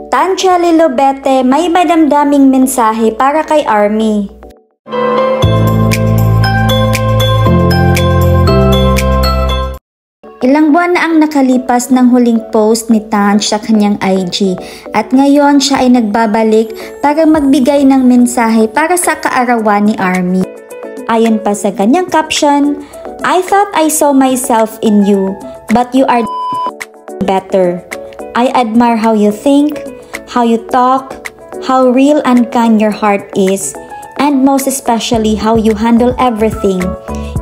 Tansya Lilobete may madamdaming mensahe para kay Army. Ilang buwan na ang nakalipas ng huling post ni Tanch sa kanyang IG at ngayon siya ay nagbabalik para magbigay ng mensahe para sa kaarawan ni Army. Ayon pa sa kanyang caption, "I thought I saw myself in you, but you are better. I admire how you think, how you talk, how real and kind your heart is, and most especially how you handle everything.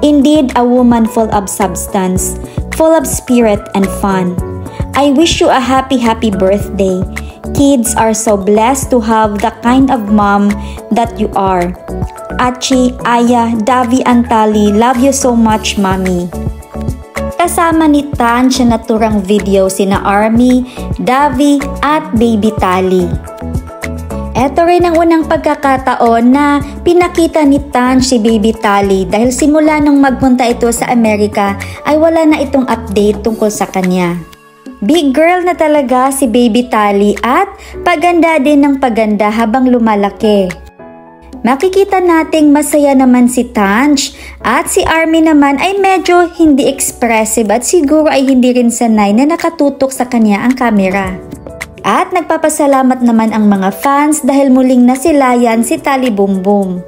Indeed, a woman full of substance, full of spirit and fun. I wish you a happy birthday. Kids are so blessed to have the kind of mom that you are. Achi, Aya, Davi, Antali, love you so much, Mommy." Kasama ni Tan sa naturang video sina Army, Davi at Baby Tali. Ito rin ang unang pagkakataon na pinakita ni Tan si Baby Tali dahil simula nung magpunta ito sa Amerika ay wala na itong update tungkol sa kanya. Big girl na talaga si Baby Tali at paganda din ng paganda habang lumalaki. Makikita nating masaya naman si Tanch at si Army naman ay medyo hindi expressive at siguro ay hindi rin sanay na nakatutok sa kanya ang kamera. At nagpapasalamat naman ang mga fans dahil muling nasilayan si Tali Boom Boom.